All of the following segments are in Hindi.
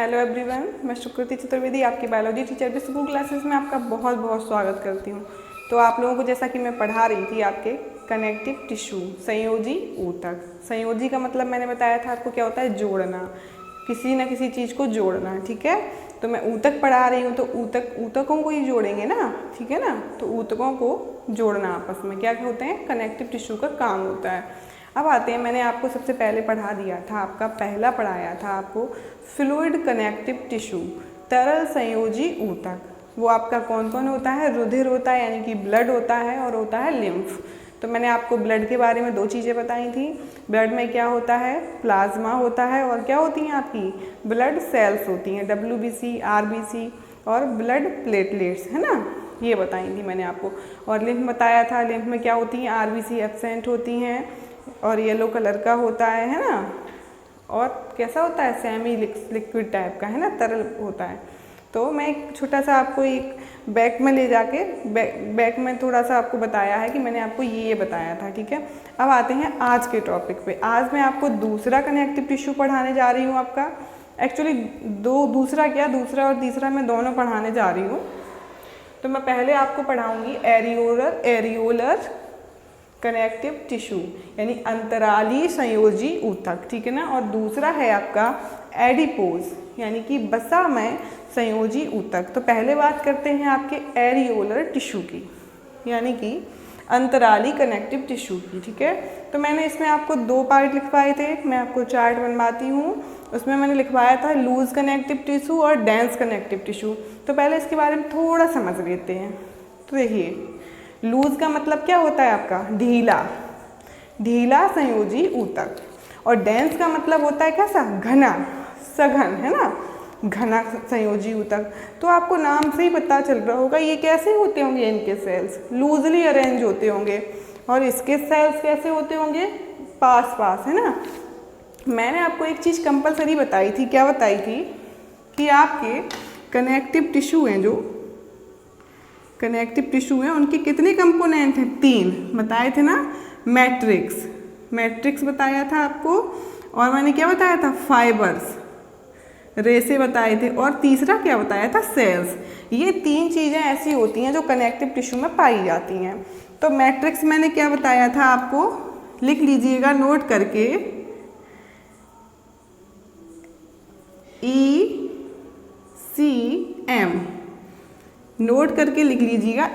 हेलो एवरीवन, मैं सुकृति चतुर्वेदी आपकी बायोलॉजी टीचर भी स्कूल क्लासेस में आपका बहुत बहुत स्वागत करती हूँ। तो आप लोगों को जैसा कि मैं पढ़ा रही थी आपके कनेक्टिव टिश्यू, संयोजी ऊतक। संयोजी का मतलब मैंने बताया था आपको क्या होता है, जोड़ना, किसी न किसी चीज़ को जोड़ना। ठीक है, तो मैं ऊतक पढ़ा रही हूँ तो ऊतकों को ही जोड़ेंगे ना, ठीक है ना। तो ऊतकों को जोड़ना आपस में क्या होते हैं, कनेक्टिव टिश्यू का काम होता है। अब आते हैं, मैंने आपको सबसे पहले पढ़ा दिया था, आपका पहला पढ़ाया था आपको फ्लूइड कनेक्टिव टिश्यू, तरल संयोजी ऊतक। वो आपका कौन कौन होता है, रुधिर होता है यानी कि ब्लड होता है, और होता है लिम्फ। तो मैंने आपको ब्लड के बारे में दो चीज़ें बताई थी। ब्लड में क्या होता है, प्लाज्मा होता है, और क्या होती हैं आपकी ब्लड सेल्स होती हैं, WBC, RBC और ब्लड प्लेटलेट्स, है ना, ये बताई थी मैंने आपको। और लिम्फ बताया था, लिम्फ में क्या होती हैं, RBC एब्सेंट होती हैं और येलो कलर का होता है ना, और कैसा होता है, सेमी लिक्विड टाइप का, है ना, तरल होता है। तो मैं एक छोटा सा आपको एक बैक में ले जाके बैक में थोड़ा सा आपको बताया है कि मैंने आपको ये बताया था। ठीक है, अब आते हैं आज के टॉपिक पे। आज मैं आपको दूसरा कनेक्टिव टिश्यू पढ़ाने जा रही हूँ आपका। एक्चुअली दूसरा और तीसरा मैं दोनों पढ़ाने जा रही हूँ। तो मैं पहले आपको पढ़ाऊँगी एरियोलर कनेक्टिव टिश्यू यानी अंतराली संयोजी ऊतक, ठीक है ना। और दूसरा है आपका एडिपोज यानी कि वसामय संयोजी ऊतक। तो पहले बात करते हैं आपके एरियोलर टिश्यू की, यानी कि अंतराली कनेक्टिव टिश्यू की। ठीक है, तो मैंने इसमें आपको दो पार्ट लिखवाए थे, मैं आपको चार्ट बनवाती हूँ। उसमें मैंने लिखवाया था लूज कनेक्टिव टिश्यू और डेंस कनेक्टिव टिश्यू। तो पहले इसके बारे में थोड़ा समझ लेते हैं। तो देखिए, लूज का मतलब क्या होता है आपका, ढीला संयोजी ऊतक, और डेंस का मतलब होता है कैसा, घना, सघन, है ना, घना संयोजी ऊतक। तो आपको नाम से ही पता चल रहा होगा ये कैसे होते होंगे, इनके सेल्स लूजली अरेंज होते होंगे, और इसके सेल्स कैसे होते होंगे, पास पास, है ना। मैंने आपको एक चीज़ कंपलसरी बताई थी, क्या बताई थी, कि आपके कनेक्टिव टिश्यू हैं, जो कनेक्टिव टिश्यू हैं उनके कितने कंपोनेंट हैं, 3 बताए थे ना। मैट्रिक्स बताया था आपको, और मैंने क्या बताया था, फाइबर्स, रेसे बताए थे, और तीसरा क्या बताया था, सेल्स। ये 3 चीज़ें ऐसी होती हैं जो कनेक्टिव टिश्यू में पाई जाती हैं। तो मैट्रिक्स मैंने क्या बताया था आपको, लिख लीजिएगा नोट करके, ECM, नोट करके लिख लीजिएगा,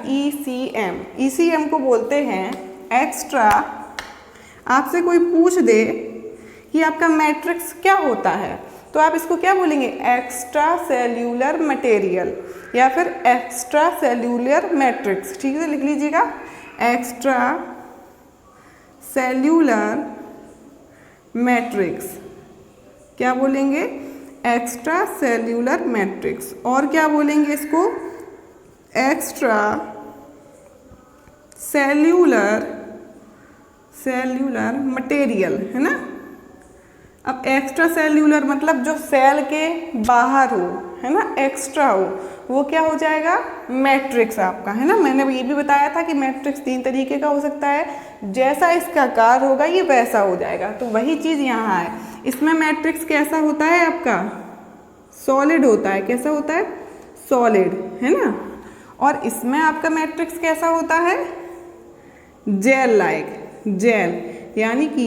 ECM को बोलते हैं एक्स्ट्रा। आपसे कोई पूछ दे कि आपका मैट्रिक्स क्या होता है, तो आप इसको क्या बोलेंगे, एक्स्ट्रा सेल्यूलर मटेरियल या फिर एक्स्ट्रा सेल्यूलर मैट्रिक्स। ठीक है, लिख लीजिएगा एक्स्ट्रा सेल्यूलर मैट्रिक्स, क्या बोलेंगे, एक्स्ट्रा सेल्यूलर मैट्रिक्स। और क्या बोलेंगे इसको, एक्स्ट्रा सेल्यूलर मटेरियल, है ना। अब एक्स्ट्रा सेल्यूलर मतलब जो सेल के बाहर हो, है ना, एक्स्ट्रा हो, वो क्या हो जाएगा, मैट्रिक्स आपका, है ना। मैंने ये भी बताया था कि मैट्रिक्स 3 तरीके का हो सकता है, जैसा इसका आकार होगा ये वैसा हो जाएगा। तो वही चीज़ यहाँ है, इसमें मैट्रिक्स कैसा होता है आपका, सॉलिड होता है। कैसा होता है, सॉलिड, है ना। और इसमें आपका मैट्रिक्स कैसा होता है, जेल यानी कि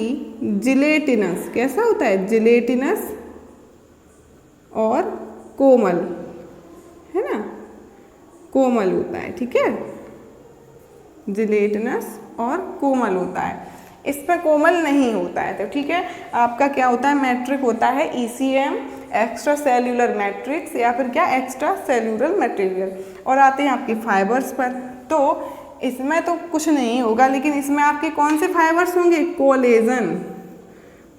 जिलेटिनस। कैसा होता है, जिलेटिनस और कोमल, है ना, कोमल होता है। ठीक है, जिलेटिनस और कोमल होता है, इस पर कोमल नहीं होता है। तो ठीक है, आपका क्या होता है, मैट्रिक होता है ECM, एक्स्ट्रा सेल्यूलर मैट्रिक्स, या फिर क्या, एक्स्ट्रा सेल्यूलर मटेरियल। और आते हैं आपके फाइबर्स पर। तो इसमें तो कुछ नहीं होगा, लेकिन इसमें आपके कौन से फाइबर्स होंगे,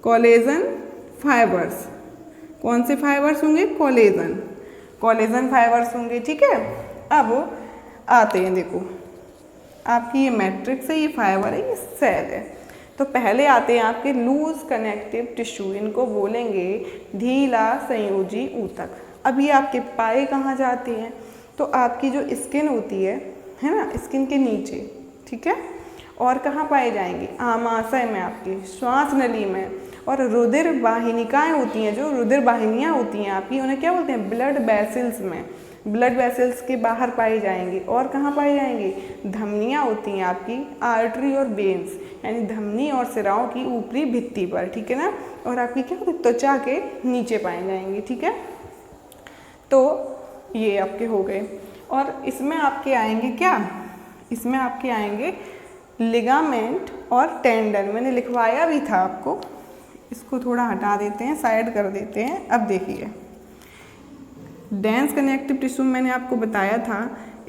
कोलेजन फाइबर्स। कौन से फाइबर्स होंगे, कोलेजन फाइबर्स होंगे। ठीक है, अब आते हैं, देखो आपकी ये मैट्रिक्स है, ये फाइबर है, ये सेल है। तो पहले आते हैं आपके लूज कनेक्टिव टिश्यू, इनको बोलेंगे ढीला संयोजी ऊतक। अब ये आपके पाए कहाँ जाते हैं, तो आपकी जो स्किन होती है ना, स्किन के नीचे, ठीक है। और कहाँ पाए जाएंगे, आमाशय में, आपकी श्वास नली में, और रुधिर वाहिनिकाएँ होती हैं, जो रुधिर वाहिनियाँ होती हैं आपकी, उन्हें क्या बोलते हैं? ब्लड वेसल्स में, ब्लड वेसल्स के बाहर पाई जाएंगी। और कहाँ पाई जाएंगी? धमनियाँ होती हैं आपकी, आर्टरी और वेन्स, यानी धमनी और सिराओं की ऊपरी भित्ति पर, ठीक है ना। और आपकी क्या होती है? त्वचा के नीचे पाई जाएंगी, ठीक है। तो ये आपके हो गए। और इसमें आपके आएंगे क्या? इसमें आपके आएंगे लिगामेंट और टेंडन। मैंने लिखवाया भी था आपको, इसको थोड़ा हटा देते हैं, साइड कर देते हैं। अब देखिए, डेंस कनेक्टिव टिश्यू मैंने आपको बताया था,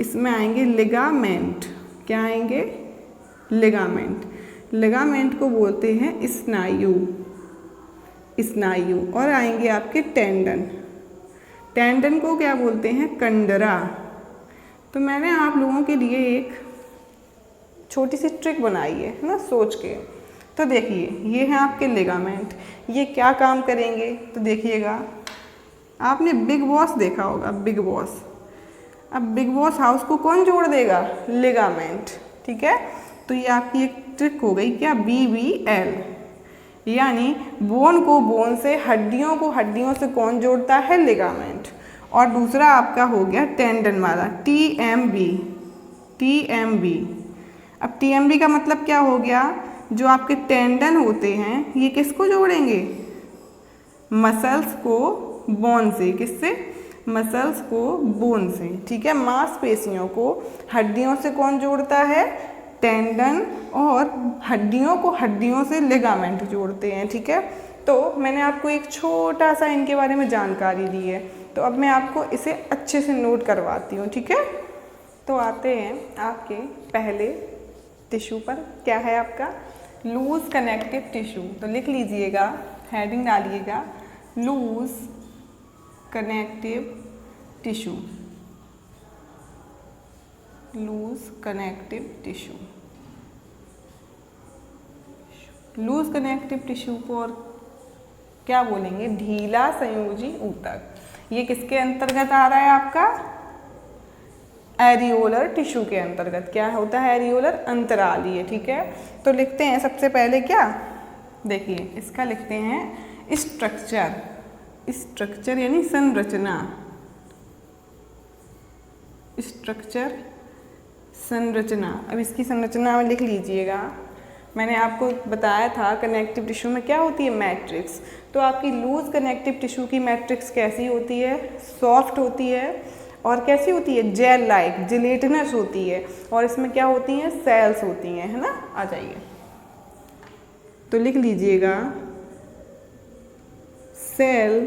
इसमें आएंगे लिगामेंट। क्या आएंगे? लिगामेंट। लिगामेंट को बोलते हैं स्नायु, स्नायु। और आएंगे आपके टेंडन। टेंडन को क्या बोलते हैं? कंडरा। तो मैंने आप लोगों के लिए एक छोटी सी ट्रिक बनाई है ना, सोच के। तो देखिए, ये हैं आपके लिगामेंट, ये क्या काम करेंगे? तो देखिएगा, आपने बिग बॉस देखा होगा, बिग बॉस। अब बिग बॉस हाउस को कौन जोड़ देगा? लिगामेंट, ठीक है। तो ये आपकी एक ट्रिक हो गई, क्या? BBL, यानी बोन को बोन से, हड्डियों को हड्डियों से कौन जोड़ता है? लिगामेंट। और दूसरा आपका हो गया टेंडन वाला, TMB, TMB। अब TMB का मतलब क्या हो गया? जो आपके टेंडन होते हैं, ये किसको जोड़ेंगे? मसल्स को बोन से। किससे? मसल्स को बोन से, ठीक है। मांसपेशियों को हड्डियों से कौन जोड़ता है? टेंडन। और हड्डियों को हड्डियों से लिगामेंट जोड़ते हैं, ठीक है। तो मैंने आपको एक छोटा सा इनके बारे में जानकारी दी है, तो अब मैं आपको इसे अच्छे से नोट करवाती हूँ, ठीक है। तो आते हैं आपके पहले टिश्यू पर। क्या है आपका? Loose connective tissue. तो लिख लीजिएगा, हेडिंग डालिएगा, loose connective tissue, loose connective tissue. Loose connective tissue को और क्या बोलेंगे? ढीला संयोजी ऊतक। ये किसके अंतर्गत आ रहा है आपका? एरियोलर टिश्यू के अंतर्गत। क्या होता है? एरियोलर, अंतरालीय, ठीक है। तो लिखते हैं सबसे पहले क्या? देखिए, इसका लिखते हैं स्ट्रक्चर। स्ट्रक्चर यानी संरचना, स्ट्रक्चर, संरचना। अब इसकी संरचना में लिख लीजिएगा। मैंने आपको बताया था कनेक्टिव टिश्यू में क्या होती है? मैट्रिक्स। तो आपकी लूज कनेक्टिव टिश्यू की मैट्रिक्स कैसी होती है? सॉफ्ट होती है। और कैसी होती है? जेल लाइक, जिलेटिनस होती है। और इसमें क्या होती हैं? सेल्स होती हैं, है ना। आ जाइए, तो लिख लीजिएगा, cell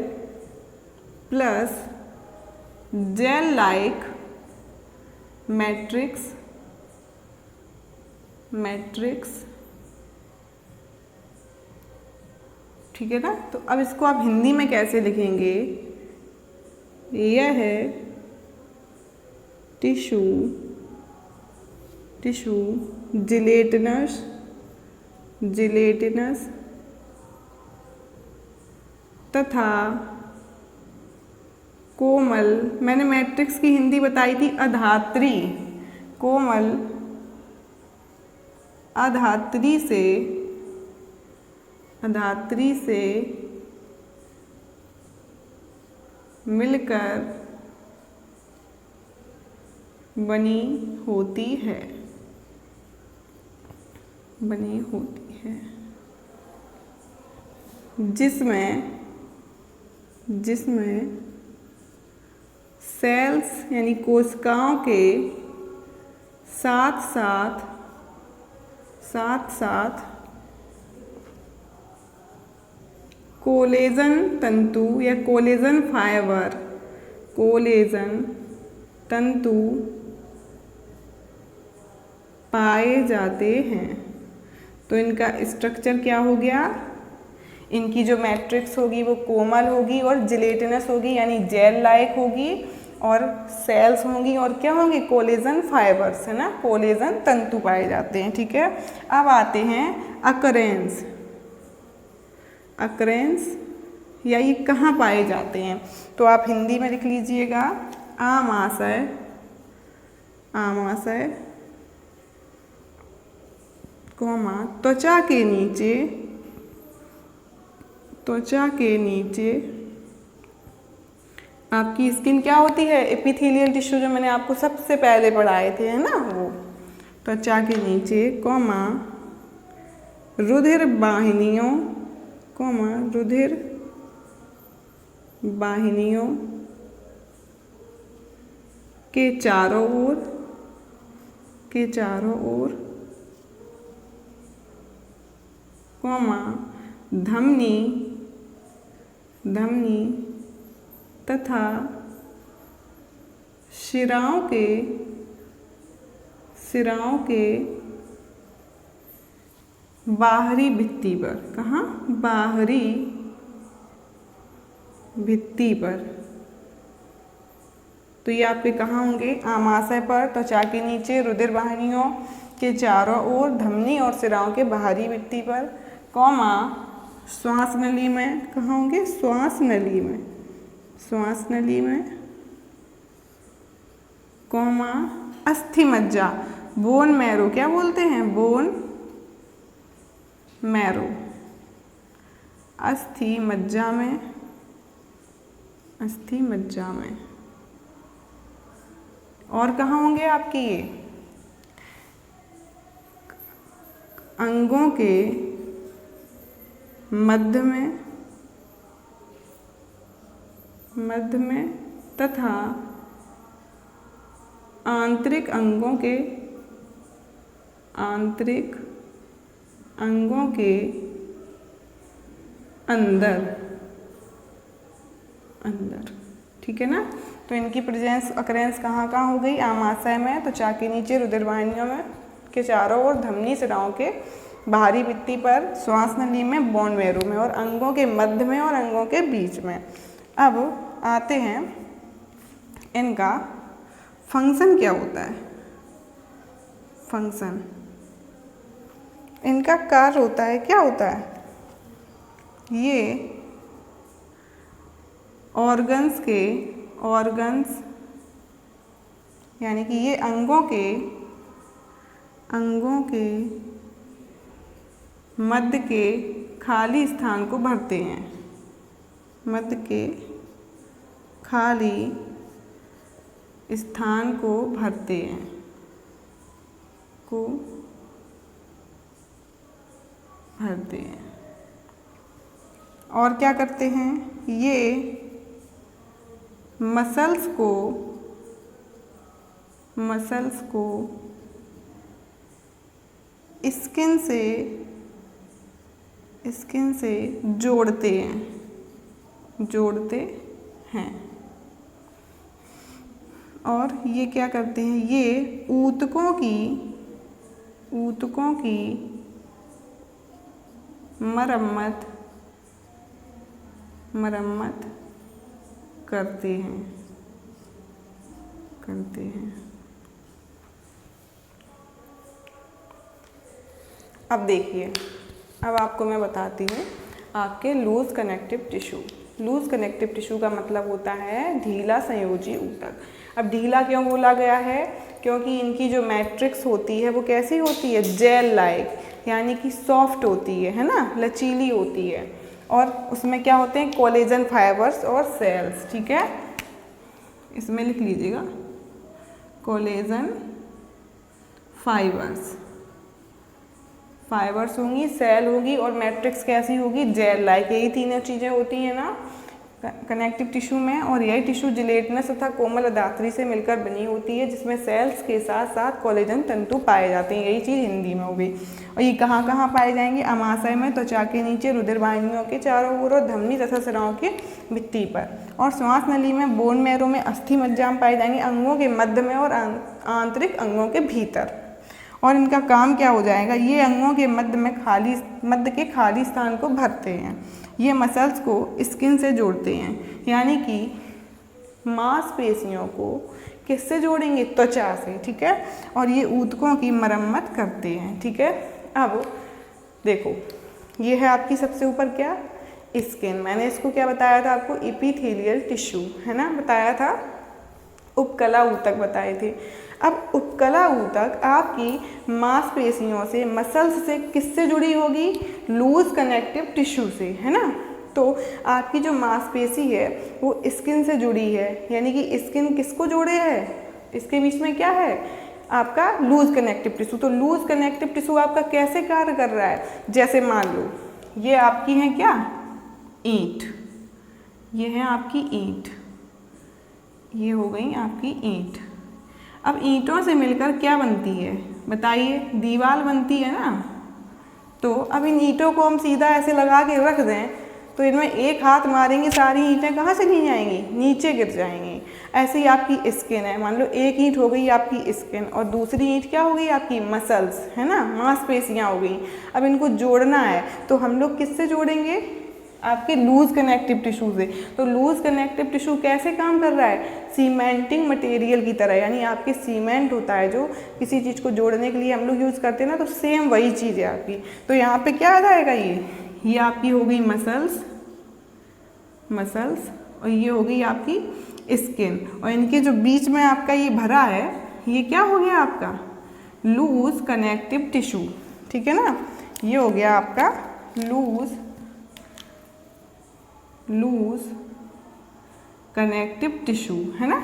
plus gel like matrix, matrix, ठीक है ना। तो अब इसको आप हिंदी में कैसे लिखेंगे? यह है टिश्यू, टिश्यू जिलेटिनस, जिलेटिनस तथा कोमल। मैंने मैट्रिक्स की हिंदी बताई थी अधात्री, कोमल अधात्री से, अधात्री से मिलकर बनी होती है, बनी होती है, जिसमें, जिसमें सेल्स यानी कोशिकाओं के साथ साथ, साथ साथ कोलेजन तंतु या कोलेजन फाइबर, कोलेजन तंतु पाए जाते हैं। तो इनका स्ट्रक्चर क्या हो गया? इनकी जो मैट्रिक्स होगी वो कोमल होगी और जिलेटिनस होगी, यानी जेल लाइक होगी, और सेल्स होंगी और क्या होंगी? कोलेजन फाइबर्स, है ना, कोलेजन तंतु पाए जाते हैं, ठीक है। अब आते हैं अकरेंस। अकरेंस या ये कहाँ पाए जाते हैं? तो आप हिंदी में लिख लीजिएगा, आमाशय, आमाशय कोमा त्वचा के नीचे, त्वचा के नीचे आपकी स्किन क्या होती है, एपिथेलियल टिश्यू, जो मैंने आपको सबसे पहले पढ़ाए थे, है ना, वो त्वचा के नीचे, कॉमा रुधिर वाहिनियों, कॉमा रुधिर वाहिनियों के चारों ओर, कॉमा धमनी तथा शिराओं के बाहरी भित्ति पर, कहाँ, बाहरी भित्ति पर। तो ये आपके कहाँ होंगे, आमाशय पर, त्वचा के नीचे, रुधिर वाहिनियों के चारों ओर, धमनी और सिराओं के बाहरी भित्ति पर, कॉमा श्वास नली में, कहाँ होंगे, श्वास नली में, कॉमा अस्थि मज्जा, बोन मैरो, क्या बोलते हैं, बोन मैरो, अस्थि मज्जा में। और कहाँ होंगे आपके ये, अंगों के मध्य में तथा आंतरिक अंगों के अंदर, ठीक है ना। तो इनकी प्रेजेंस अकरेंस कहाँ हो गई, आमाशय में, त्वचा के नीचे, रुधिर वाहिनियों में के चारों ओर, धमनी सिराओं के बाहरी भित्ति पर, श्वास नली में, बोन मैरो में, और अंगों के मध्य में और अंगों के बीच में। अब आते हैं इनका फंक्शन क्या होता है। फंक्शन, इनका कार्य होता है, क्या होता है, ये ऑर्गन्स यानी कि ये अंगों के मध्य के खाली स्थान को भरते हैं, मध्य के खाली स्थान को भरते हैं, और क्या करते हैं, ये मसल्स को स्किन से जोड़ते हैं। और ये क्या करते हैं, ये ऊतकों की मरम्मत करते हैं। अब देखिए, अब आपको मैं बताती हूँ आपके loose connective tissue. Loose connective tissue का मतलब होता है ढीला संयोजी ऊतक। अब ढीला क्यों बोला गया है, क्योंकि इनकी जो मैट्रिक्स होती है वो कैसी होती है, जेल लाइक, यानी कि सॉफ्ट होती है ना, लचीली होती है, और उसमें क्या होते हैं, कोलेजन फाइबर्स और सेल्स, ठीक है, इसमें लिख लीजिएगा, कोलेजन फाइबर्स होंगी, सेल होगी, और मैट्रिक्स कैसी होगी, जेल लाइक। यही तीनों चीज़ें होती हैं ना कनेक्टिव टिश्यू में, और यही टिश्यू जिलेटिनस तथा कोमल अधात्री से मिलकर बनी होती है, जिसमें सेल्स के साथ साथ कोलेजन तंतु पाए जाते हैं। यही चीज़ हिंदी में हो गई। और ये कहाँ पाए जाएंगे, आमाशय में, त्वचा के नीचे, रुधिर वाहिनियों के चारों ओर, और धमनी तथा सिराओं की भित्ति पर, और श्वास नली में, बोन मैरो में, अस्थि मज्जा में पाए जाएंगे, अंगों के मध्य में और आंतरिक अंगों के भीतर। और इनका काम क्या हो जाएगा, ये अंगों के मध्य के खाली स्थान को भरते हैं। ये मसल्स को स्किन से जोड़ते हैं, यानी कि मांसपेशियों को किससे जोड़ेंगे, त्वचा से, ठीक है। और ये ऊतकों की मरम्मत करते हैं, ठीक है। अब देखो, ये है आपकी सबसे ऊपर क्या, स्किन। मैंने इसको क्या बताया था आपको, एपिथेलियल टिश्यू, है ना, बताया था। उपकला ऊतक बताए थे। अब उपकला ऊतक आपकी मांसपेशियों से, मसल्स से किससे जुड़ी होगी, लूज कनेक्टिव टिश्यू से, है ना। तो आपकी जो मांसपेशी है वो स्किन से जुड़ी है, यानी कि स्किन किसको जोड़े है, इसके बीच में क्या है आपका लूज कनेक्टिव टिश्यू। तो लूज कनेक्टिव टिश्यू आपका कैसे कार्य कर रहा है, जैसे मान लो ये आपकी है क्या ईंट, ये है आपकी ईंट, ये हो गई आपकी ईंट। अब ईंटों से मिलकर क्या बनती है बताइए, दीवार बनती है ना। तो अब इन ईंटों को हम सीधा ऐसे लगा के रख दें तो इनमें एक हाथ मारेंगे सारी ईंटें कहाँ चली जाएंगी, नीचे गिर जाएंगी। ऐसे ही आपकी स्किन है, मान लो एक ईंट हो गई आपकी स्किन और दूसरी ईंट क्या हो गई आपकी मसल्स, है ना, मांसपेशियाँ हो गई। अब इनको जोड़ना है तो हम लोग किससे जोड़ेंगे, आपके लूज कनेक्टिव टिश्यू से। तो लूज कनेक्टिव टिश्यू कैसे काम कर रहा है, सीमेंटिंग मटेरियल की तरह, यानी आपके सीमेंट होता है जो किसी चीज़ को जोड़ने के लिए हम लोग यूज़ करते हैं ना, तो सेम वही चीज़ है आपकी। तो यहाँ पे क्या आ जाएगा, ये आपकी हो गई मसल्स और ये हो गई आपकी स्किन, और इनके जो बीच में आपका ये भरा है ये क्या हो गया आपका लूज कनेक्टिव टिश्यू, ठीक है ना। ये हो गया आपका लूज कनेक्टिव टिश्यू, है ना।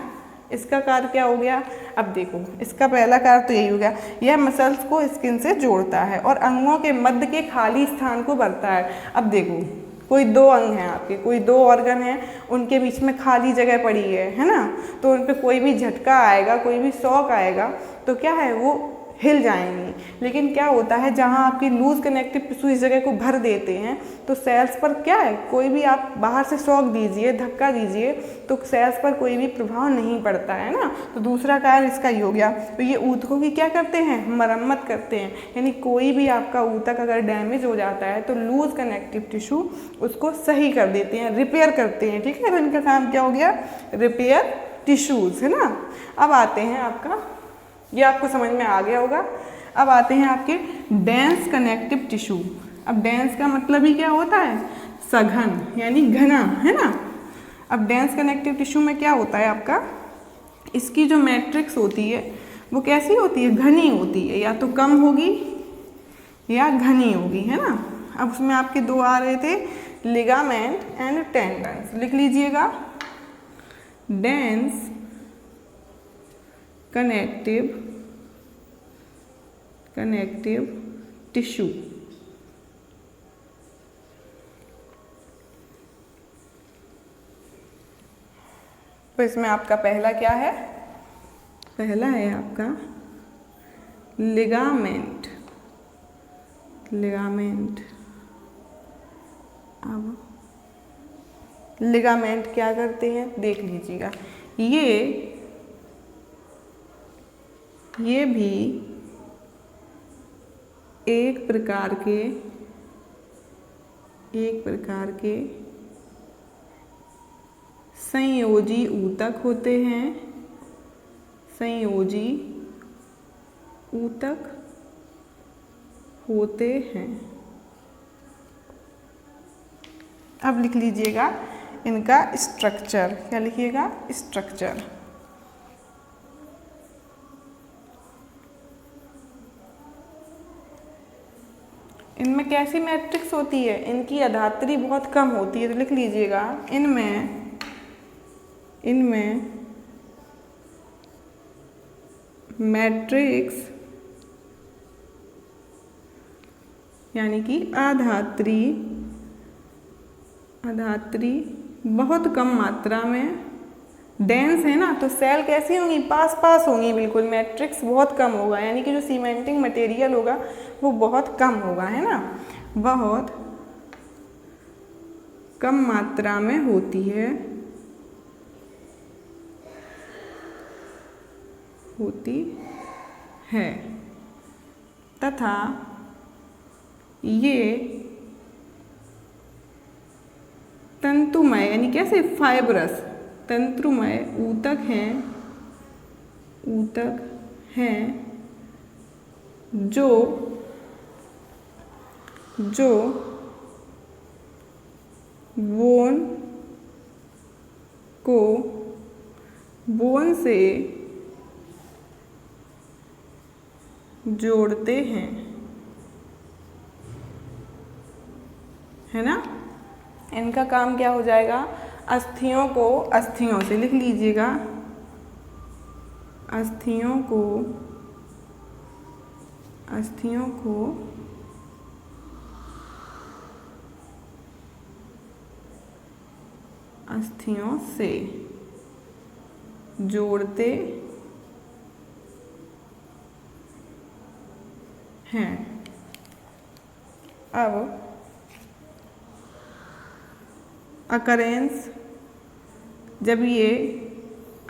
इसका कार्य क्या हो गया, अब देखो इसका पहला कार्य तो यही हो गया, यह मसल्स को स्किन से जोड़ता है और अंगों के मध्य के खाली स्थान को भरता है। अब देखो कोई दो अंग हैं आपके, कोई दो ऑर्गन हैं, उनके बीच में खाली जगह पड़ी है ना, तो उन पर कोई भी झटका आएगा, कोई भी शॉक आएगा तो क्या है वो हिल जाएंगी। लेकिन क्या होता है जहाँ आपकी लूज कनेक्टिव टिश्यू इस जगह को भर देते हैं तो सेल्स पर क्या है, कोई भी आप बाहर से शॉक दीजिए, धक्का दीजिए तो सेल्स पर कोई भी प्रभाव नहीं पड़ता है ना। तो दूसरा कार्य इसका ही हो गया। तो ये ऊतकों की क्या करते हैं, मरम्मत करते हैं, यानी कोई भी आपका ऊतक अगर डैमेज हो जाता है तो लूज कनेक्टिव टिश्यू उसको सही कर देते हैं, रिपेयर करते हैं, ठीक है। तो इनका काम क्या हो गया, रिपेयर टिश्यूज़, है ना। अब आते हैं आपका, ये आपको समझ में आ गया होगा। अब आते हैं आपके डेंस कनेक्टिव टिश्यू। अब डेंस का मतलब ही क्या होता है, सघन यानी घना, है ना। अब डेंस कनेक्टिव टिश्यू में क्या होता है आपका, इसकी जो मैट्रिक्स होती है वो कैसी होती है, घनी होती है, या तो कम होगी या घनी होगी, है ना। अब उसमें आपके दो आ रहे थे, लिगामेंट एंड टेंडन्स, लिख लीजिएगा। डेंस कनेक्टिव टिश्यू, तो इसमें आपका पहला क्या है, पहला है आपका लिगामेंट। अब लिगामेंट क्या करते हैं देख लीजिएगा, ये भी एक प्रकार के संयोजी ऊतक होते हैं, संयोजी ऊतक होते हैं। अब लिख लीजिएगा इनका स्ट्रक्चर, क्या लिखिएगा, स्ट्रक्चर। इनमें कैसी मैट्रिक्स होती है, इनकी अधात्री बहुत कम होती है, तो लिख लीजिएगा इनमें मैट्रिक्स यानी कि अधात्री बहुत कम मात्रा में, डेंस है ना, तो सेल कैसी होंगी, पास होंगी बिल्कुल, मैट्रिक्स बहुत कम होगा, यानी कि जो सीमेंटिंग मटेरियल होगा वो बहुत कम होगा, है ना, बहुत कम मात्रा में होती है तथा ये तंतुमय यानी कैसे, फाइब्रस तंतुमय ऊतक हैं जो बोन से जोड़ते हैं, है ना। इनका काम क्या हो जाएगा, अस्थियों को अस्थियों से, लिख लीजिएगा, अस्थियों को अस्थियों से जोड़ते हैं। अब अकरेंस, जब ये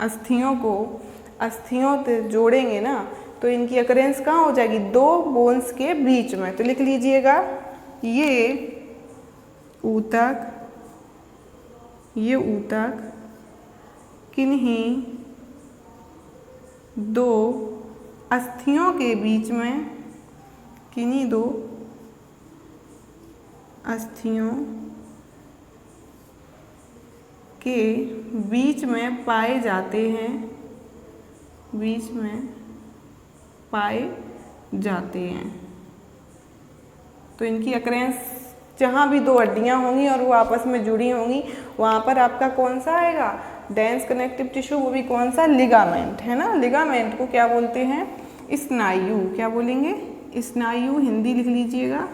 अस्थियों को अस्थियों से जोड़ेंगे ना तो इनकी अकरेंस कहाँ हो जाएगी, दो बोन्स के बीच में। तो लिख लीजिएगा, ये ऊतक किन्हीं दो अस्थियों के बीच में, किन्हीं दो अस्थियों के बीच में पाए जाते हैं, बीच में पाए जाते हैं। तो इनकी अकरेंस जहाँ भी दो हड्डियाँ होंगी और वो आपस में जुड़ी होंगी वहाँ पर आपका कौन सा आएगा, डेंस कनेक्टिव टिश्यू, वो भी कौन सा, लिगामेंट, है ना। लिगामेंट को क्या बोलते हैं, स्नायु। क्या बोलेंगे, स्नायु, हिंदी लिख लीजिएगा,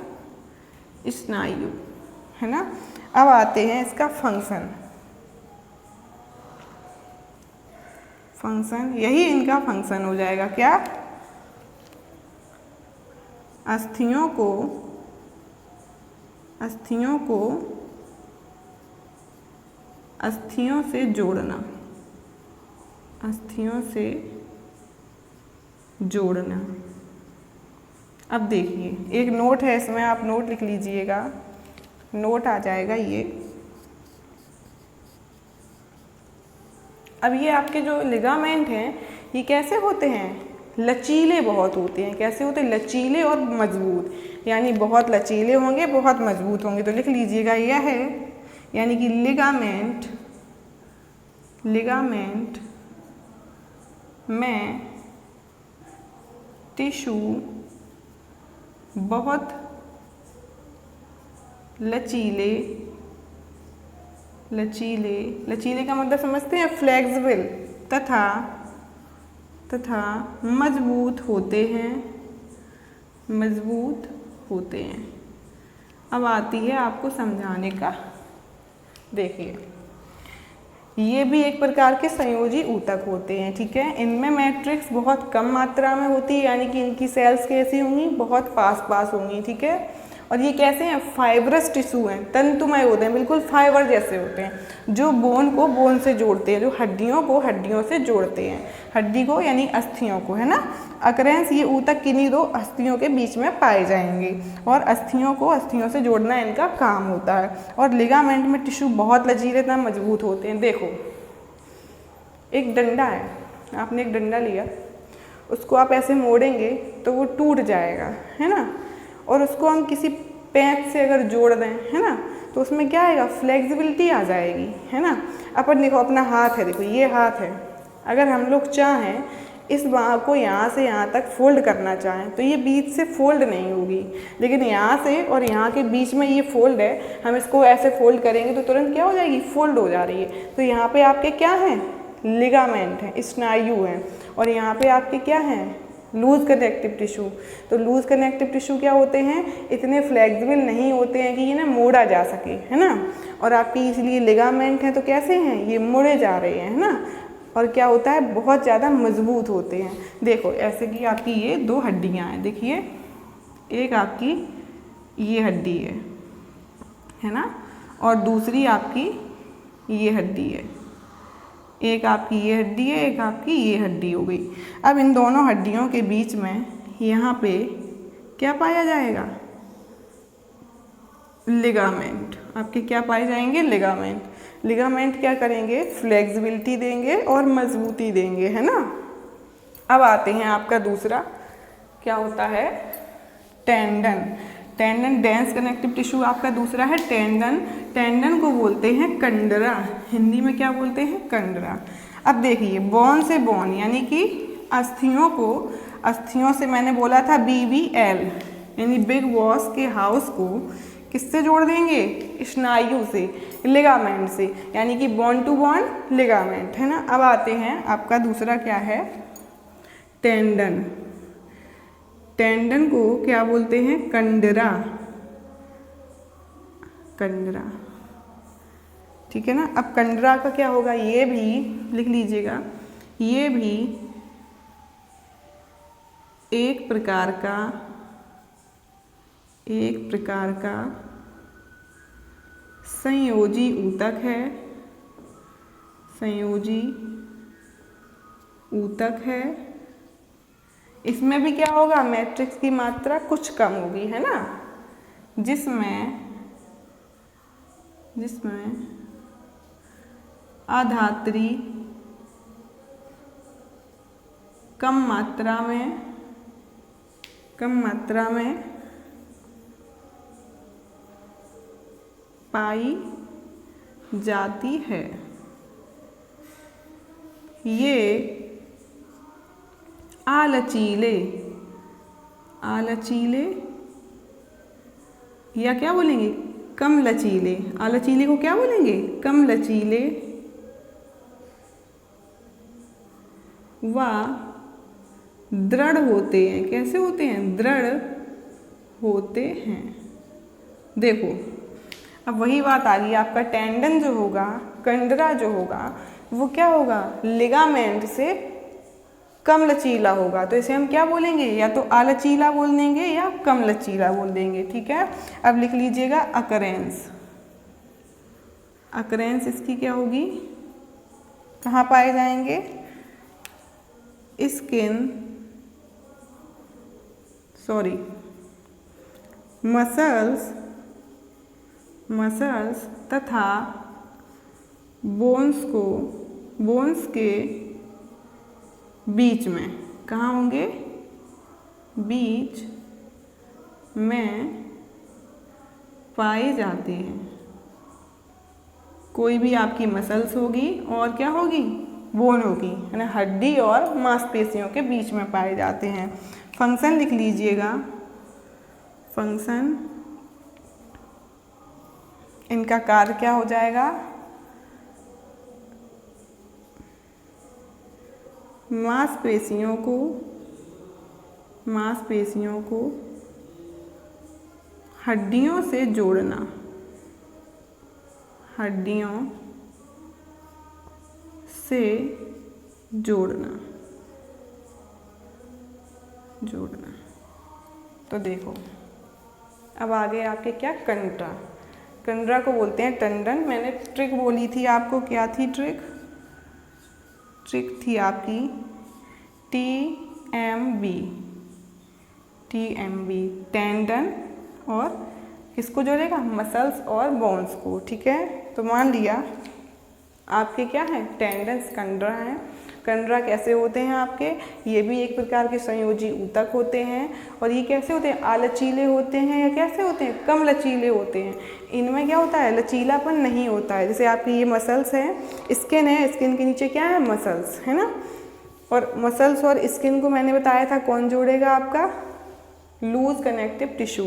स्नायु, है ना। अब आते हैं इसका फंक्शन। यही इनका फंक्शन हो जाएगा, क्या, अस्थियों को अस्थियों से जोड़ना, अस्थियों से जोड़ना। अब देखिए, एक नोट है इसमें, आप नोट लिख लीजिएगा, नोट आ जाएगा ये। अब ये आपके जो लिगामेंट हैं ये कैसे होते हैं, लचीले बहुत होते हैं। कैसे होते हैं, लचीले और मजबूत, यानी बहुत लचीले होंगे, बहुत मजबूत होंगे। तो लिख लीजिएगा, यह है यानी कि लिगामेंट में टिश्यू बहुत लचीले का मतलब समझते हैं, फ्लेक्सिबल तथा मजबूत होते हैं। अब आती है आपको समझाने का। देखिए, ये भी एक प्रकार के संयोजी ऊतक होते हैं, ठीक है। इनमें मैट्रिक्स बहुत कम मात्रा में होती है, यानी कि इनकी सेल्स कैसी होंगी, बहुत पास होंगी, ठीक है। और ये कैसे हैं, फाइब्रस टिश्यू हैं, तंतुमय होते हैं, बिल्कुल फाइबर जैसे होते हैं, जो बोन को बोन से जोड़ते हैं, जो हड्डियों को हड्डियों से जोड़ते हैं, हड्डी को यानी अस्थियों को, है ना। अकरेंस, ये ऊतक किन्हीं दो अस्थियों के बीच में पाए जाएंगे और अस्थियों को अस्थियों से जोड़ना इनका काम होता है। और लिगामेंट में टिश्यू बहुत लचीले तथा मजबूत होते हैं। देखो, एक डंडा है, आपने एक डंडा लिया, उसको आप ऐसे मोड़ेंगे तो वो टूट जाएगा, है ना। और उसको हम किसी पेंच से अगर जोड़ दें, है ना, तो उसमें क्या आएगा, फ्लेक्सिबिलिटी आ जाएगी, है ना। अपन देखो, अपना हाथ है, देखो ये हाथ है, अगर हम लोग चाहें इस बाँह को यहाँ से यहाँ तक फोल्ड करना चाहें तो ये बीच से फोल्ड नहीं होगी, लेकिन यहाँ से और यहाँ के बीच में ये फोल्ड है, हम इसको ऐसे फोल्ड करेंगे तो तुरंत क्या हो जाएगी, फोल्ड हो जा रही है। तो यहाँ पे आपके क्या हैं, लिगामेंट हैं, स्नायु हैं, और यहाँ पे आपके क्या हैं, लूज कनेक्टिव टिश्यू। तो लूज कनेक्टिव टिश्यू क्या होते हैं, इतने फ्लेक्सिबल नहीं होते हैं कि ये ना मोड़ा जा सके, है ना। और आपकी इसलिए लिगामेंट हैं तो कैसे हैं, ये मुड़े जा रहे हैं, है ना। और क्या होता है, बहुत ज़्यादा मजबूत होते हैं। देखो, ऐसे कि आपकी ये दो हड्डियाँ हैं, देखिए, एक आपकी ये हड्डी है ना, और दूसरी आपकी ये हड्डी है। एक आपकी ये हड्डी है, एक आपकी ये हड्डी हो गई। अब इन दोनों हड्डियों के बीच में यहाँ पे क्या पाया जाएगा, लिगामेंट। आपके क्या पाए जाएंगे, लिगामेंट। लिगामेंट क्या करेंगे, फ्लेक्सिबिलिटी देंगे और मजबूती देंगे, है ना। अब आते हैं आपका दूसरा, क्या होता है, tendon. Tendon, dense connective tissue आपका दूसरा है टेंडन। टेंडन को बोलते हैं कंडरा, हिंदी में क्या बोलते हैं, कंडरा। अब देखिए, बोन से बोन यानी कि अस्थियों को, अस्थियों से मैंने बोला था BBL यानी बिग बॉस के हाउस को किससे जोड़ देंगे? स्नायु से, लिगामेंट से, यानी कि बॉन टू बॉन लिगामेंट, है ना। अब आते हैं आपका दूसरा क्या है? टेंडन। टेंडन को क्या बोलते हैं? कंडरा। कंडरा, ठीक है ना। अब कंडरा का क्या होगा? ये भी लिख लीजिएगा, ये भी एक प्रकार का संयोजी ऊतक है, संयोजी ऊतक है। इसमें भी क्या होगा? मैट्रिक्स की मात्रा कुछ कम होगी, है ना, जिसमें अधात्री कम मात्रा में पाई जाती है। ये आलचीले या क्या बोलेंगे? कम लचीले। आलचीले को क्या बोलेंगे? कम लचीले व दृढ़ होते हैं। कैसे होते हैं? दृढ़ होते हैं। देखो, अब वही बात आ रही है, आपका टेंडन जो होगा, कंडरा जो होगा, वो क्या होगा? लिगामेंट से कम लचीला होगा। तो इसे हम क्या बोलेंगे? या तो आलचीला बोल देंगे या कम लचीला बोल देंगे, ठीक है। अब लिख लीजिएगा अकरेंस। अकरेंस इसकी क्या होगी? कहाँ पाए जाएंगे? मसल्स तथा बोन्स के बीच में। कहाँ होंगे? बीच में पाए जाते हैं। कोई भी आपकी मसल्स होगी और क्या होगी? बोन होगी, है ना, हड्डी और मांसपेशियों के बीच में पाए जाते हैं। फंक्शन लिख लीजिएगा, फंक्शन इनका कार्य क्या हो जाएगा? मांसपेशियों को हड्डियों से जोड़ना, जोड़ना। तो देखो, अब आगे आपके क्या? कंडरा। कंडरा को बोलते हैं टेंडन। मैंने ट्रिक बोली थी आपको, क्या थी ट्रिक? ट्रिक थी आपकी TMB, टेंडन, और किसको जोड़ेगा? मसल्स और बोन्स को, ठीक है। तो मान लिया आपके क्या है? टेंडन्स, कंडरा हैं। कंडरा कैसे होते हैं आपके? ये भी एक प्रकार के संयोजी ऊतक होते हैं। और ये कैसे होते हैं? आलचीले होते हैं या कैसे होते हैं? कम लचीले होते हैं। इनमें क्या होता है? लचीलापन नहीं होता है। जैसे आपकी ये मसल्स हैं, स्किन है, स्किन के नीचे क्या है? मसल्स, है ना। और मसल्स और स्किन को मैंने बताया था कौन जोड़ेगा? आपका लूज कनेक्टिव टिश्यू,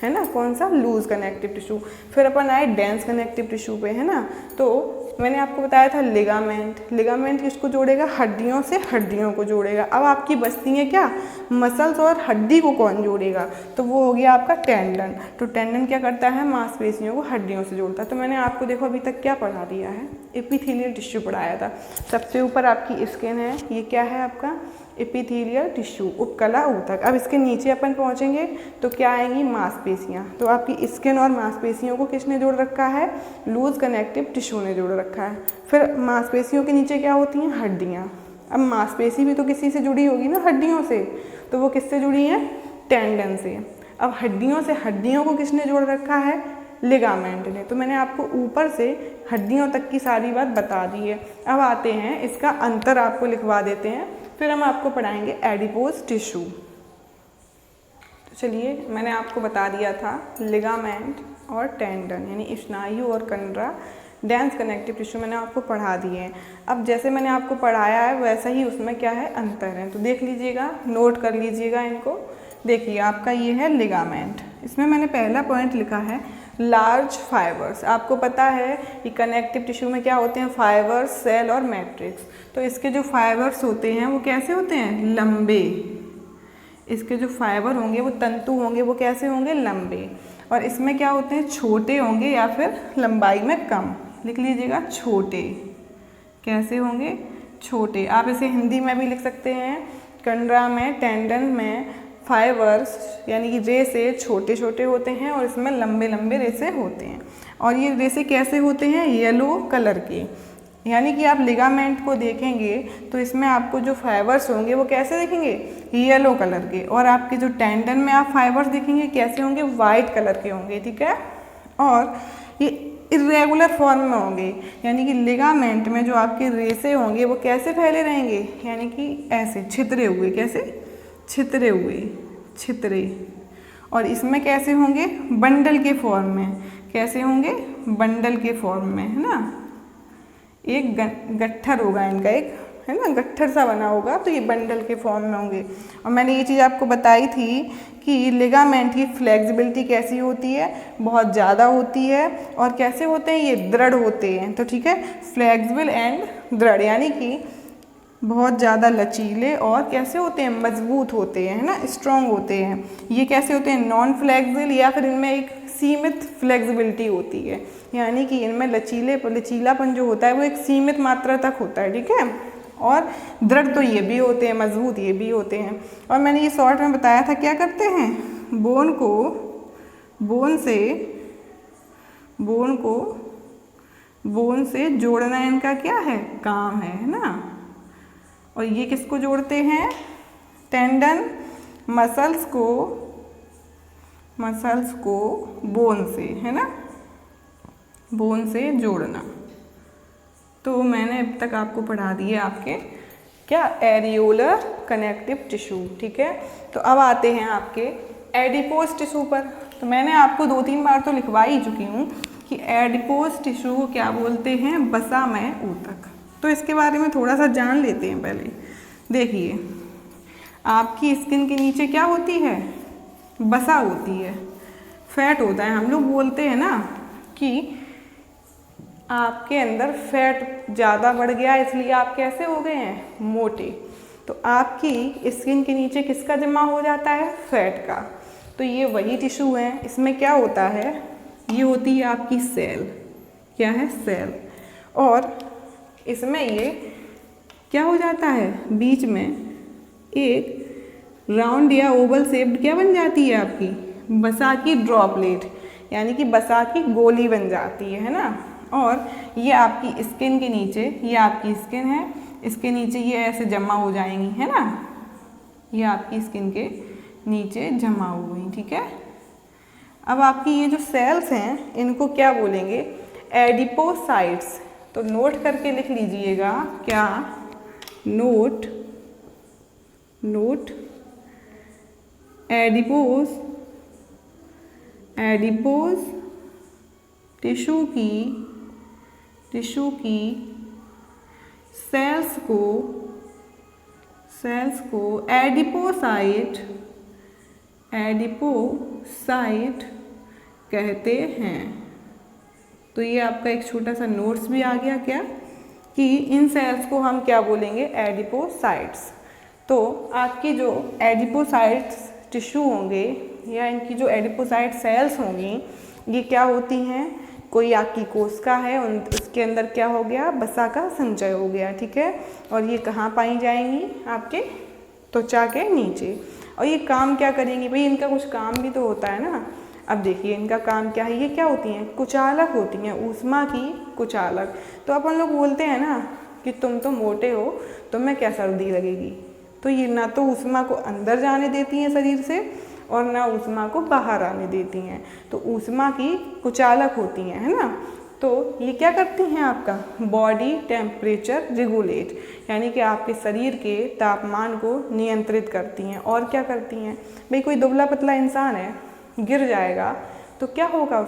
है ना। कौन सा? Loose connective tissue. फिर अपन आए डेंस कनेक्टिव टिश्यू पे, है ना। तो मैंने आपको बताया था लिगामेंट किसको जोड़ेगा? हड्डियों से हड्डियों को जोड़ेगा। अब आपकी बचती है क्या? मसल्स और हड्डी को कौन जोड़ेगा? तो वो हो गया आपका टेंडन। तो टेंडन क्या करता है? मांसपेशियों को हड्डियों से जोड़ता है। तो मैंने आपको देखो अभी तक क्या पढ़ा दिया है? एपिथेलियल टिश्यू पढ़ाया था। सबसे ऊपर आपकी स्किन है, ये क्या है आपका? एपिथेलियल टिश्यू, उपकला ऊतक। अब इसके नीचे अपन पहुंचेंगे तो क्या आएंगी? मांसपेशियां। तो आपकी स्किन और मांसपेशियों को किसने जोड़ रखा है? लूज कनेक्टिव टिश्यू ने जोड़ रखा है। फिर मांसपेशियों के नीचे क्या होती हैं? हड्डियां। अब मांसपेशी भी तो किसी से जुड़ी होगी ना, हड्डियों से। तो वो किससे जुड़ी है? टेंडन से। अब हड्डियों से हड्डियों को किसने जोड़ रखा है? लिगामेंट ने। तो मैंने आपको ऊपर से हड्डियों तक की सारी बात बता दी है। अब आते हैं, इसका अंतर आपको लिखवा देते हैं, फिर हम आपको पढ़ाएंगे एडिपोज टिश्यू। तो चलिए, मैंने आपको बता दिया था लिगामेंट और टेंडन, यानी स्नायु और कंडरा, डेंस कनेक्टिव टिश्यू मैंने आपको पढ़ा दिए हैं। अब जैसे मैंने आपको पढ़ाया है वैसा ही उसमें क्या है? अंतर है। तो देख लीजिएगा, नोट कर लीजिएगा इनको। देखिए, आपका ये है लिगामेंट। इसमें मैंने पहला पॉइंट लिखा है, लार्ज फाइबर्स। आपको पता है कि कनेक्टिव टिश्यू में क्या होते हैं, फाइबर्स, सेल और मैट्रिक्स। तो इसके जो फाइबर्स होते हैं वो कैसे होते हैं, लंबे। इसके जो फाइबर होंगे वो तंतु होंगे वो कैसे होंगे, लंबे। और इसमें क्या होते हैं, छोटे होंगे या फिर लंबाई में कम। लिख लीजिएगा छोटे। कैसे होंगे, छोटे। आप इसे हिंदी में भी लिख सकते हैं, कंडरा में, टेंडन में फाइबर्स यानी कि रेसे छोटे छोटे होते हैं और इसमें लंबे लंबे रेसे होते हैं। और ये रेसे कैसे होते हैं, येलो कलर के। यानी कि आप लिगामेंट को देखेंगे तो इसमें आपको जो फाइबर्स होंगे वो कैसे दिखेंगे, येलो कलर के। और आपके जो टेंडन में आप फाइबर्स देखेंगे कैसे होंगे, वाइट कलर के होंगे, ठीक है। और ये इरेगुलर फॉर्म में होंगे, यानी कि लिगामेंट में जो आपके रेसे होंगे वो कैसे फैले रहेंगे, यानी कि ऐसे छितरे हुए। कैसे, छितरे हुए, छितरे। और इसमें कैसे होंगे, बंडल के फॉर्म में। कैसे होंगे, बंडल के फॉर्म में, है ना। एक गट्ठर होगा इनका, एक है ना, गट्ठर सा बना होगा, तो ये बंडल के फॉर्म में होंगे। और मैंने ये चीज़ आपको बताई थी कि लिगामेंट की फ्लेक्सिबिलिटी कैसी होती है, बहुत ज़्यादा होती है। और कैसे होते हैं, ये दृढ़ होते हैं। तो ठीक है, फ्लेक्सिबल एंड दृढ़, यानी कि बहुत ज़्यादा लचीले और कैसे होते हैं, मजबूत होते हैं, है ना, स्ट्रॉन्ग होते हैं। ये कैसे होते हैं, नॉन फ्लेक्सिबल, या फिर इनमें एक सीमित फ्लेक्सिबिलिटी होती है, यानी कि इनमें लचीलापन जो होता है वो एक सीमित मात्रा तक होता है, ठीक है। और दृढ़ तो ये भी होते हैं, मजबूत ये भी होते हैं। और मैंने ये शॉर्ट में बताया था, क्या करते हैं, बोन से जोड़ना इनका क्या है, काम है ना। और ये किसको जोड़ते हैं, टेंडन मसल्स को बोन से, है ना, बोन से जोड़ना। तो मैंने अब तक आपको पढ़ा दिए आपके क्या, एरियोलर कनेक्टिव टिश्यू, ठीक है। तो अब आते हैं आपके एडिपोज टिश्यू पर। तो मैंने आपको 2-3 बार तो लिखवा ही चुकी हूँ कि एडिपोज टिश्यू को क्या बोलते हैं, बसा में ऊतक। तो इसके बारे में थोड़ा सा जान लेते हैं पहले। देखिए, आपकी स्किन के नीचे क्या होती है, बसा होती है, फैट होता है। हम लोग बोलते हैं ना कि आपके अंदर फैट ज़्यादा बढ़ गया इसलिए आप कैसे हो गए हैं, मोटे। तो आपकी स्किन के नीचे किसका जमा हो जाता है, फैट का। तो ये वही टिश्यू है। इसमें क्या होता है, ये होती है आपकी सेल। क्या है, सेल। और इसमें ये क्या हो जाता है, बीच में एक राउंड या ओवल शेप्ड क्या बन जाती है, आपकी बसा की ड्रॉपलेट, यानी कि बसा की गोली बन जाती है ना। और ये आपकी स्किन के नीचे, ये आपकी स्किन है, इसके नीचे ये ऐसे जमा हो जाएंगी, है ना। ये आपकी स्किन के नीचे जमा हो गई, ठीक है। अब आपकी ये जो सेल्स हैं इनको क्या बोलेंगे, एडिपोसाइट्स। तो नोट करके लिख लीजिएगा, क्या, नोट एडिपोज टिश्यू की सेल्स को एडिपोसाइट कहते हैं। तो ये आपका एक छोटा सा नोट्स भी आ गया, क्या, कि इन सेल्स को हम क्या बोलेंगे, एडिपोसाइट्स। तो आपकी जो एडिपोसाइट्स टिश्यू होंगे या इनकी जो एडिपोसाइट सेल्स होंगी, ये क्या होती हैं, कोई आपकी कोशिका है, उसके अंदर क्या हो गया, बसा का संचय हो गया, ठीक है। और ये कहाँ पाई जाएंगी, आपके त्वचा के नीचे। और ये काम क्या करेंगी, भाई इनका कुछ काम भी तो होता है ना। अब देखिए इनका काम क्या है, ये क्या होती हैं, कुचालक होती हैं, ऊष्मा की कुचालक। तो अपन लोग बोलते हैं ना कि तुम तो मोटे हो, तुम्हें क्या सर्दी लगेगी। तो ये ना तो ऊष्मा को अंदर जाने देती हैं शरीर से और ना ऊष्मा को बाहर आने देती हैं। तो ऊष्मा की कुचालक होती हैं, है ना। तो ये क्या करती हैं, आपका बॉडी टेम्परेचर रेगुलेट, यानी कि आपके शरीर के तापमान को नियंत्रित करती हैं। और क्या करती हैं, भाई कोई दुबला पतला इंसान है, गिर जाएगा तो क्या होगा,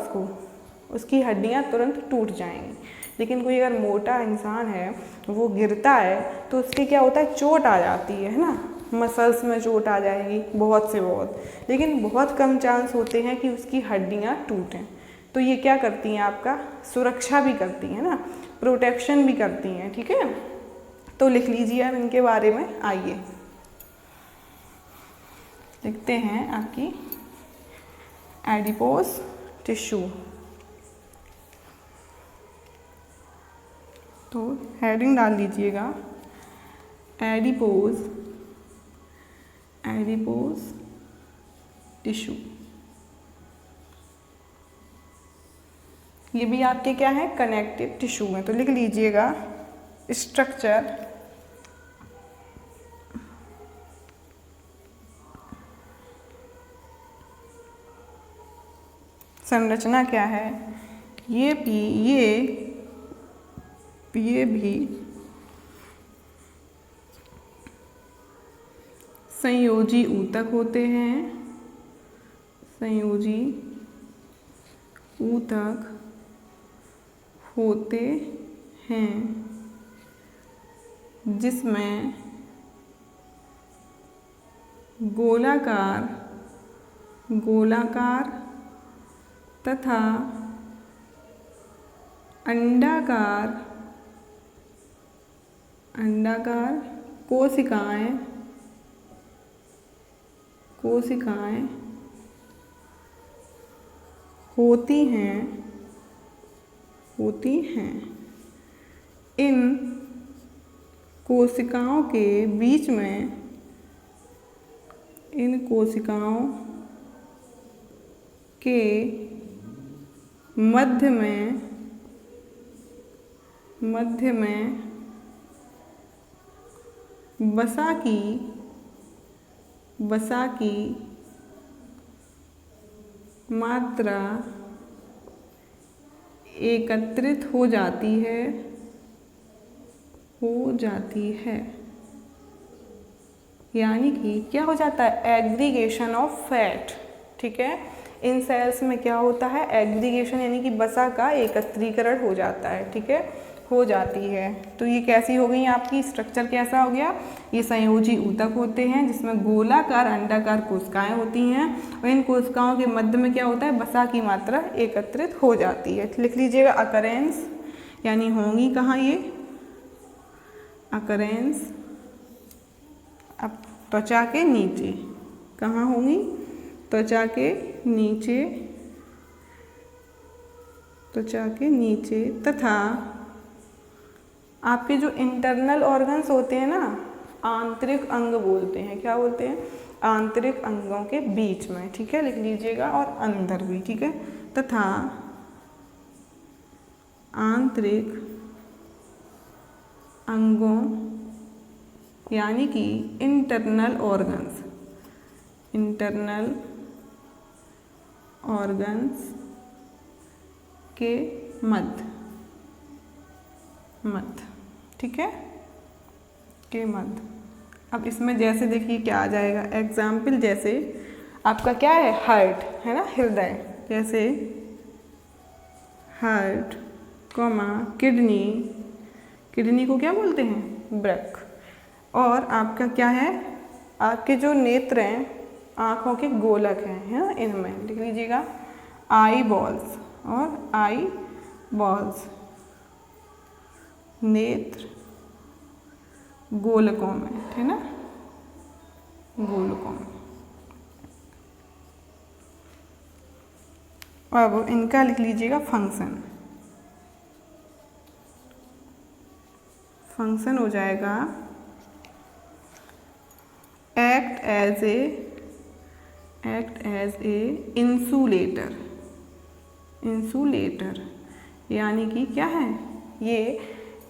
उसकी हड्डियां तुरंत टूट जाएंगी। लेकिन कोई अगर मोटा इंसान है, वो गिरता है तो उसके क्या होता है, चोट आ जाती है ना, मसल्स में चोट आ जाएगी बहुत से बहुत। लेकिन बहुत कम चांस होते हैं कि उसकी हड्डियां टूटें, तो ये क्या करती हैं, आपका सुरक्षा भी करती हैं ना, प्रोटेक्शन भी करती हैं, ठीक है। तो लिख लीजिए अब इनके बारे में। आइए लिखते हैं आपकी एडिपोज टिश्यू। तो हेडिंग डाल लीजिएगा एडिपोज टिश्यू। ये भी आपके क्या है, कनेक्टिव टिश्यू में। तो लिख लीजिएगा स्ट्रक्चर, संरचना क्या है, ये भी संयोजी ऊतक होते हैं, संयोजी ऊतक होते हैं, जिसमें गोलाकार तथा अंडाकार कोशिकाएं होती हैं। इन कोशिकाओं के बीच में, इन कोशिकाओं के मध्य में वसा की मात्रा एकत्रित हो जाती है। यानी कि क्या हो जाता है, एग्रीगेशन ऑफ फैट, ठीक है। इन सेल्स में क्या होता है, एग्रीगेशन, यानी कि वसा का एकत्रीकरण हो जाता है, ठीक है, हो जाती है। तो ये कैसी हो गई आपकी, स्ट्रक्चर कैसा हो गया, ये संयोजी ऊतक होते हैं जिसमें गोलाकार अंडाकार कोशिकाएं होती हैं, और इन कोशिकाओं के मध्य में क्या होता है, वसा की मात्रा एकत्रित हो जाती है। लिख लीजिएगा अकरेंस, यानी होंगी कहाँ ये, अकरेंस अब त्वचा के नीचे, कहाँ होंगी, त्वचा के नीचे तथा आपके जो इंटरनल ऑर्गन्स होते हैं ना, आंतरिक अंग बोलते हैं, क्या बोलते हैं, आंतरिक अंगों के बीच में, ठीक है, लिख लीजिएगा, और अंदर भी, ठीक है, तथा आंतरिक अंगों यानी कि इंटरनल ऑर्गन्स के मध्य, ठीक है, के मध्य। अब इसमें जैसे देखिए क्या आ जाएगा, एग्जाम्पल जैसे आपका क्या है, हार्ट है ना, हृदय, जैसे हार्ट, किडनी को क्या बोलते हैं, वृक्क। और आपका क्या है, आपके जो नेत्र हैं, आँखों के गोलक हैं, है ना, इनमें लिख लीजिएगा आई बॉल्स, और आई बॉल्स नेत्र गोलकों में, है ना, गोलकों में। अब इनका लिख लीजिएगा फंक्शन हो जाएगा एक्ट एज ए इंसुलेटर, यानी कि क्या है, ये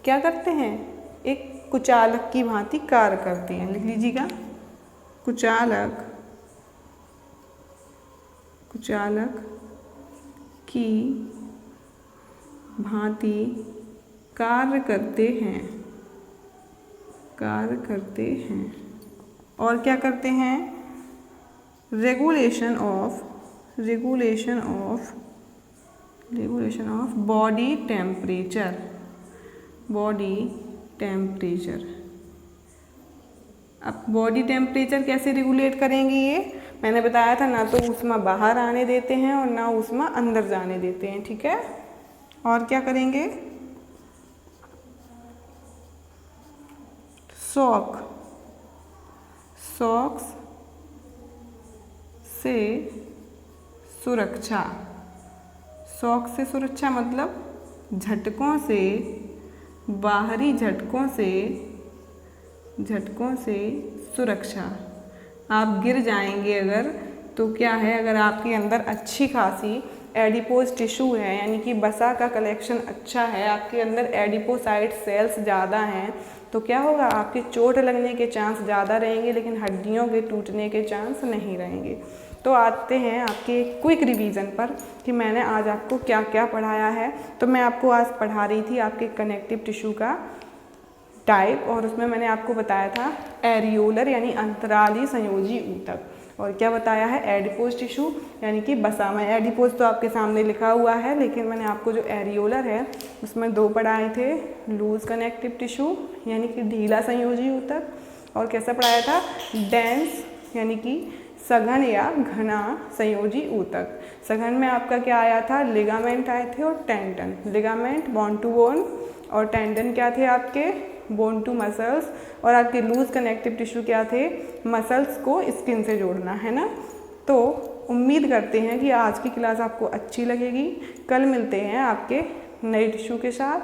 क्या करते हैं, एक कुचालक की भांति कार्य करते हैं। लिख लीजिएगा कुचालक की भांति कार्य करते हैं और क्या करते हैं, रेगुलेशन ऑफ बॉडी टेम्परेचर। अब बॉडी टेम्परेचर कैसे रेगुलेट करेंगे, ये मैंने बताया था ना तो ऊष्मा बाहर आने देते हैं और ना ऊष्मा अंदर जाने देते हैं, ठीक है। और क्या करेंगे, शॉक, शॉक्स से सुरक्षा, शॉक से सुरक्षा मतलब झटकों से, बाहरी झटकों से सुरक्षा। आप गिर जाएंगे अगर तो क्या है, अगर आपके अंदर अच्छी खासी एडिपोज टिश्यू है यानी कि वसा का कलेक्शन अच्छा है, आपके अंदर एडिपोसाइट सेल्स ज़्यादा हैं, तो क्या होगा, आपके चोट लगने के चांस ज़्यादा रहेंगे लेकिन हड्डियों के टूटने के चांस नहीं रहेंगे। तो आते हैं आपके क्विक रिवीजन पर कि मैंने आज आपको क्या क्या पढ़ाया है। तो मैं आपको आज पढ़ा रही थी आपके कनेक्टिव टिश्यू का टाइप, और उसमें मैंने आपको बताया था एरियोलर यानी अंतराली संयोजी ऊतक, और क्या बताया है, एडिपोज टिश्यू यानी कि वसा में। एडिपोज तो आपके सामने लिखा हुआ है, लेकिन मैंने आपको जो एरियोलर है उसमें दो पढ़ाए थे, लूज कनेक्टिव टिश्यू यानी कि ढीला संयोजी ऊतक, और कैसा पढ़ाया था, डेंस यानी कि सघन या घना संयोजी ऊतक। सघन में आपका क्या आया था, लिगामेंट आए थे और tendon. Ligament bone to bone और टेंडन क्या थे आपके, बोन टू मसल्स, और आपके लूज कनेक्टिव टिश्यू क्या थे, मसल्स को स्किन से जोड़ना, है ना। तो उम्मीद करते हैं कि आज की क्लास आपको अच्छी लगेगी। कल मिलते हैं आपके नए टिश्यू के साथ।